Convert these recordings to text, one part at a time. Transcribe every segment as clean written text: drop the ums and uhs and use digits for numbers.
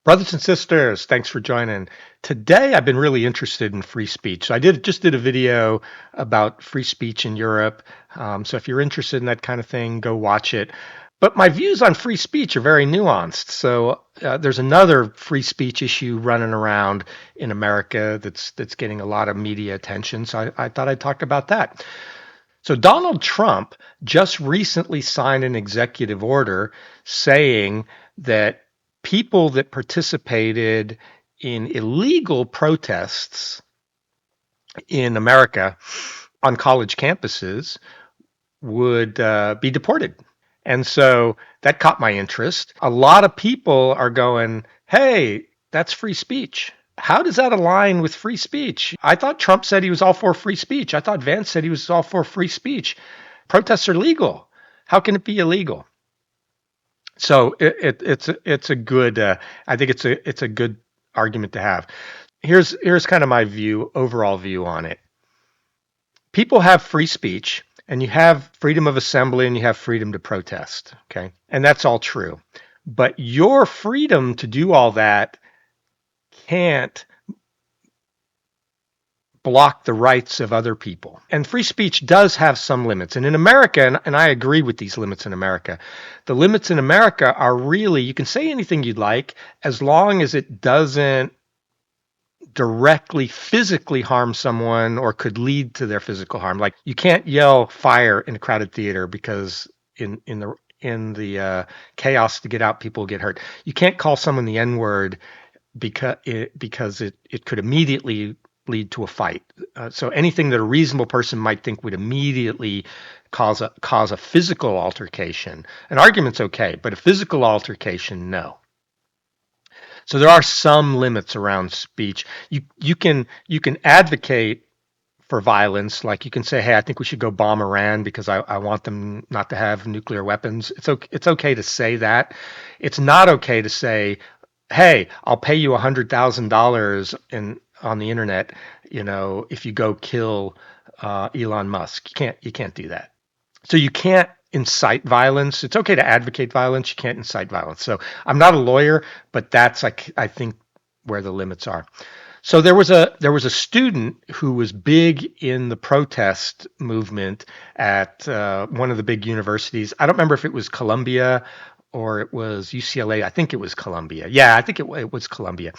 Brothers and sisters, thanks for joining. Today, I've been really interested in free speech. So I just did a video about free speech in Europe. So if you're interested in that kind of thing, go watch it. But my views on free speech are very nuanced. So there's another free speech issue running around in America that's getting a lot of media attention. So I thought I'd talk about that. So Donald Trump just recently signed an executive order saying that people that participated in illegal protests in America on college campuses would be deported. And so that caught my interest. A lot of people are going, hey, that's free speech. How does that align with free speech? I thought Trump said he was all for free speech. I thought Vance said he was all for free speech. Protests are legal. How can it be illegal? So it's a good I think it's a good argument to have. Here's kind of my overall view on it. People have free speech, and you have freedom of assembly, and you have freedom to protest. Okay, and that's all true. But your freedom to do all that can't block the rights of other people. And free speech does have some limits. And in America, and I agree with these limits in America, the limits in America are really you can say anything you'd like as long as it doesn't directly physically harm someone or could lead to their physical harm. Like you can't yell fire in a crowded theater because in the chaos to get out, people get hurt. You can't call someone the N word because it could immediately lead to a fight. So anything that a reasonable person might think would immediately cause a physical altercation. An argument's okay, but a physical altercation, no. So there are some limits around speech. You can advocate for violence, like you can say, "Hey, I think we should go bomb Iran because I want them not to have nuclear weapons." It's okay to say that. It's not okay to say, "Hey, I'll pay you $100,000 in on the internet, if you go kill Elon Musk." You can't do that. So you can't incite violence. It's okay to advocate violence. You can't incite violence. So I'm not a lawyer, but that's like I think where the limits are. So there was a student who was big in the protest movement at one of the big universities. I don't remember if it was Columbia or it was UCLA. I think it was Columbia. Yeah, I think it was Columbia.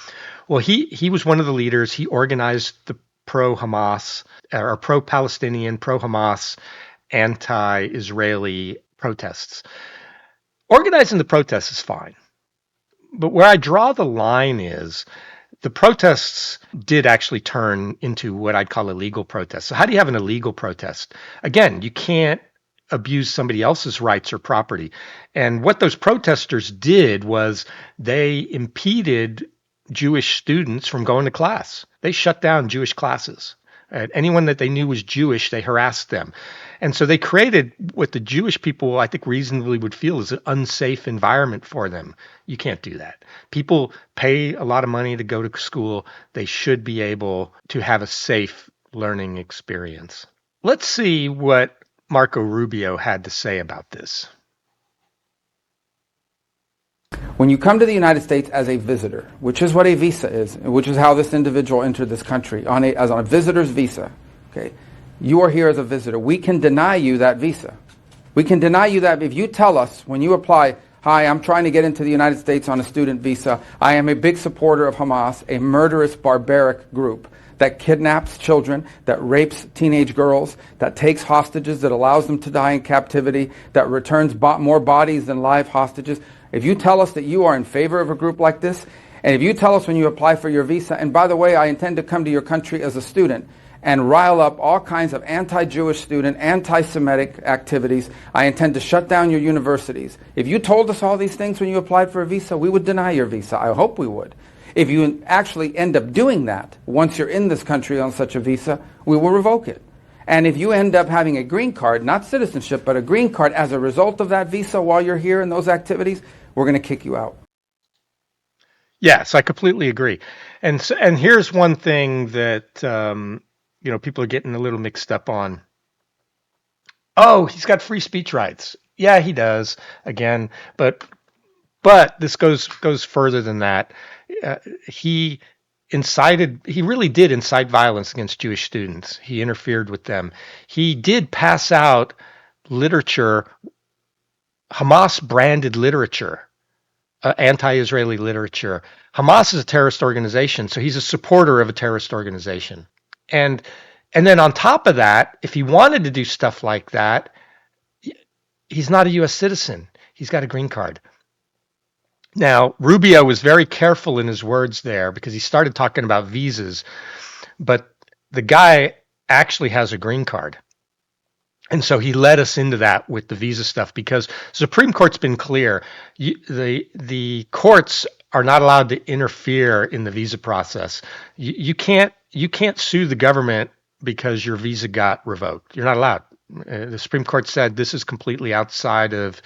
Well, he was one of the leaders. He organized the pro-Hamas or pro-Palestinian, pro-Hamas, anti-Israeli protests. Organizing the protests is fine, but where I draw the line is the protests did actually turn into what I'd call illegal protests. So how do you have an illegal protest? Again, you can't abuse somebody else's rights or property. And what those protesters did was they impeded Jewish students from going to class. They shut down Jewish classes. Anyone that they knew was Jewish, they harassed them. And so they created what the Jewish people, I think, reasonably would feel is an unsafe environment for them. You can't do that. People pay a lot of money to go to school. They should be able to have a safe learning experience. Let's see what Marco Rubio had to say about this. When you come to the United States as a visitor, which is what a visa is, which is how this individual entered this country, as on a visitor's visa, okay, you are here as a visitor. We can deny you that visa. We can deny you that if you tell us when you apply, "Hi, I'm trying to get into the United States on a student visa. I am a big supporter of Hamas, a murderous, barbaric group that kidnaps children, that rapes teenage girls, that takes hostages, that allows them to die in captivity, that returns more bodies than live hostages." If you tell us that you are in favor of a group like this, and if you tell us when you apply for your visa, and by the way, I intend to come to your country as a student and rile up all kinds of anti-Jewish student, anti-Semitic activities, I intend to shut down your universities. If you told us all these things when you applied for a visa, we would deny your visa. I hope we would. If you actually end up doing that, once you're in this country on such a visa, we will revoke it. And if you end up having a green card, not citizenship, but a green card as a result of that visa while you're here in those activities, we're going to kick you out. Yes, I completely agree. And here's one thing that people are getting a little mixed up on. Oh, he's got free speech rights. Yeah, he does. Again, but But this goes further than that. Uh, he he really did incite violence against Jewish students. He interfered with them. He did pass out literature, Hamas branded literature, anti-Israeli literature. Hamas is a terrorist organization, so he's a supporter of a terrorist organization. And and then on top of that, if he wanted to do stuff like that, he's not a U.S. citizen. He's got a green card. Now, Rubio was very careful in his words there because he started talking about visas, but the guy actually has a green card. And so he led us into that with the visa stuff because the Supreme Court's been clear. The courts are not allowed to interfere in the visa process. You can't sue the government because your visa got revoked. You're not allowed. The Supreme Court said this is completely outside of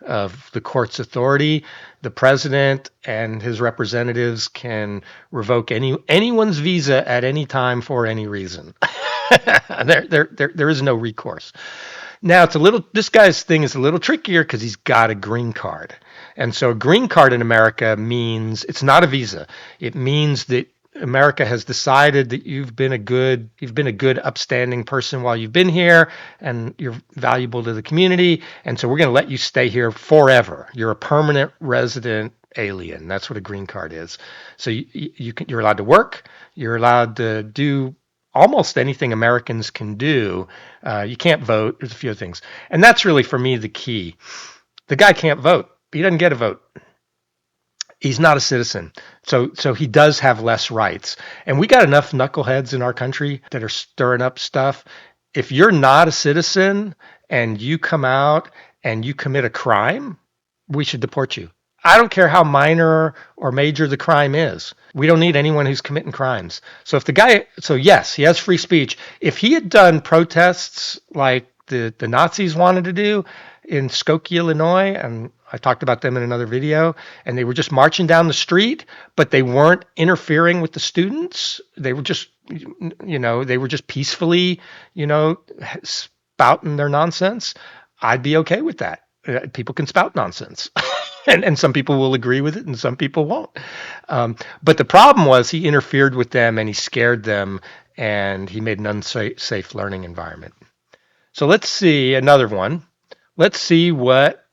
the court's authority. The president and his representatives can revoke anyone's visa at any time for any reason. There is no recourse. Now this guy's thing is a little trickier because he's got a green card. And so a green card in America means it's not a visa. It means that America has decided that you've been a good upstanding person while you've been here and you're valuable to the community, and so we're going to let you stay here forever. You're a permanent resident alien. That's what a green card is. So you're allowed to work, you're allowed to do almost anything Americans can do. You can't vote. There's a few other things. And that's really, for me, the key. The guy can't vote. He doesn't get a vote. He's not a citizen. So he does have less rights. And we got enough knuckleheads in our country that are stirring up stuff. If you're not a citizen and you come out and you commit a crime, we should deport you. I don't care how minor or major the crime is. We don't need anyone who's committing crimes. So yes, he has free speech. If he had done protests like the Nazis wanted to do in Skokie, Illinois, and I talked about them in another video, and they were just marching down the street, but they weren't interfering with the students. They were just, peacefully, spouting their nonsense. I'd be okay with that. People can spout nonsense. And some people will agree with it and some people won't. But the problem was he interfered with them and he scared them and he made an unsafe learning environment. So let's see another one. Let's see what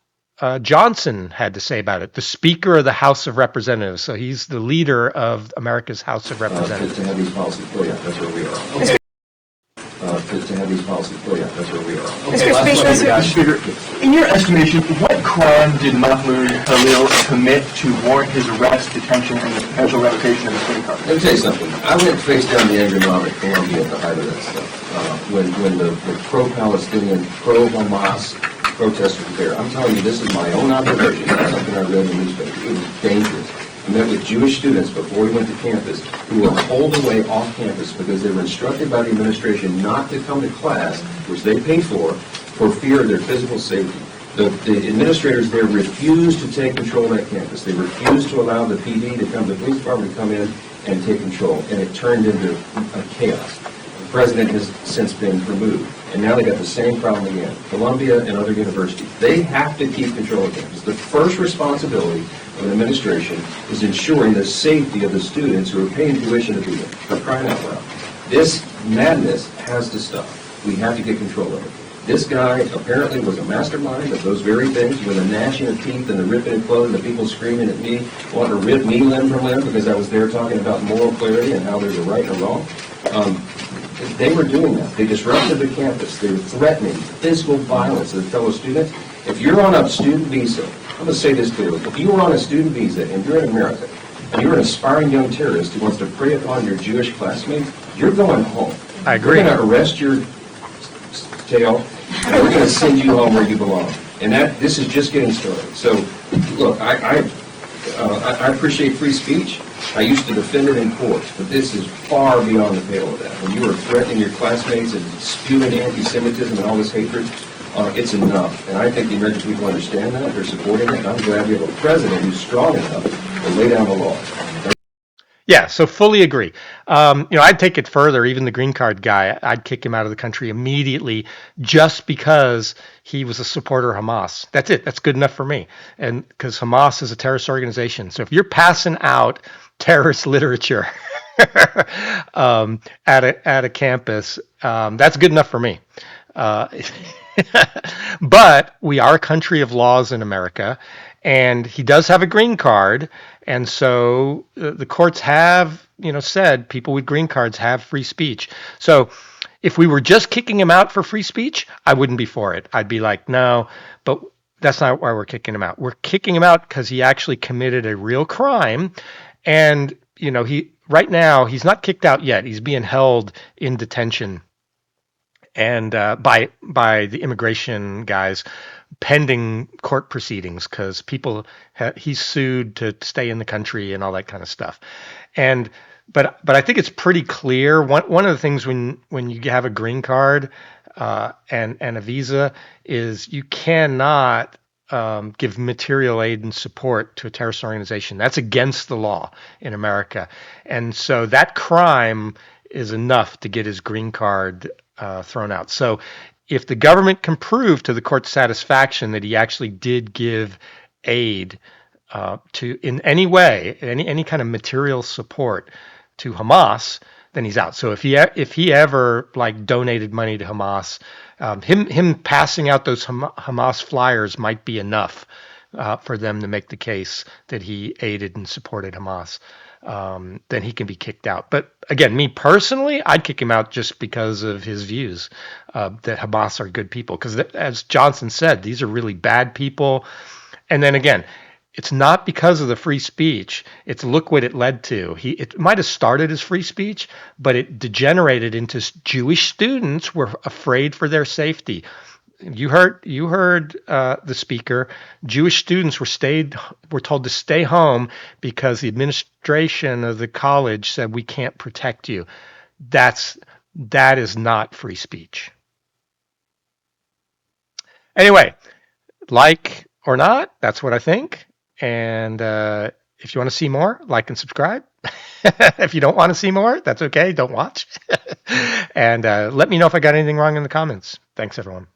Johnson had to say about it, the Speaker of the House of Representatives. So he's the leader of America's House of Representatives. To have these policies play out, that's where we are. Okay. To have these policies play out, that's where we are. Okay, Mr. Speaker, in your estimation, what crime did Mahmoud Khalil commit to warrant his arrest, detention, and the potential revocation of his green card? Let me tell you something. I went face down the angry mob in Colombia at the height of that stuff. When the pro-Palestinian, pro-Hamas protesters were there. I'm telling you, this is my own observation, not something I read in the newspaper. It was dangerous. I met with Jewish students before we went to campus who were hauled away off campus because they were instructed by the administration not to come to class, which they paid for fear of their physical safety. The administrators there refused to take control of that campus. They refused to allow the PD to come, the police department to come in and take control, and it turned into a chaos. The president has since been removed, and now they got the same problem again. Columbia and other universities, they have to keep control of campus. The first responsibility of an administration is ensuring the safety of the students who are paying tuition to be there. For crying out loud. This madness has to stop. We have to get control of it. This guy apparently was a mastermind of those very things, with the gnashing of teeth and the ripping of clothes, and the people screaming at me, wanting to rip me limb from limb because I was there talking about moral clarity and how there's a right and a wrong. They were doing that. They disrupted the campus. They were threatening physical violence to the fellow students. If you're on a student visa, I'm going to say this clearly. If you were on a student visa and you're in America, and you're an aspiring young terrorist who wants to prey upon your Jewish classmates, you're going home. I agree. We're going to arrest your tail, and we're going to send you home where you belong. And this is just getting started. So, look, I appreciate free speech. I used to defend it in courts, but this is far beyond the pale of that. When you are threatening your classmates and spewing anti-Semitism and all this hatred, it's enough. And I think the American people understand that. They're supporting it. And I'm glad we have a president who's strong enough to lay down the law. Yeah, so fully agree. I'd take it further. Even the green card guy, I'd kick him out of the country immediately just because he was a supporter of Hamas. That's it. That's good enough for me. And because Hamas is a terrorist organization. So if you're passing out terrorist literature at a campus, that's good enough for me. Uh, but we are a country of laws in America, and he does have a green card, and so the courts have, said people with green cards have free speech. So if we were just kicking him out for free speech, I wouldn't be for it. I'd be like, no, but that's not why we're kicking him out. We're kicking him out because he actually committed a real crime, and he right now he's not kicked out yet. He's being held in detention and by the immigration guys pending court proceedings because he's sued to stay in the country and all that kind of stuff. And but I think it's pretty clear. One of the things when you have a green card and a visa is you cannot give material aid and support to a terrorist organization. That's against the law in America, and so that crime is enough to get his green card thrown out. So if the government can prove to the court's satisfaction that he actually did give aid to in any way, any kind of material support to Hamas, then he's out. So if he ever like donated money to Hamas, him passing out those Hamas flyers might be enough for them to make the case that he aided and supported Hamas. Then he can be kicked out. But again, me personally, I'd kick him out just because of his views that Hamas are good people. Because as Johnson said, these are really bad people. And then again, it's not because of the free speech. It's look what it led to. It might have started as free speech, but it degenerated into Jewish students were afraid for their safety. You heard the speaker. Jewish students were told to stay home because the administration of the college said we can't protect you. That is not free speech. Anyway, like or not, that's what I think. And if you want to see more, like and subscribe. If you don't want to see more, that's okay. Don't watch. And let me know if I got anything wrong in the comments. Thanks, everyone.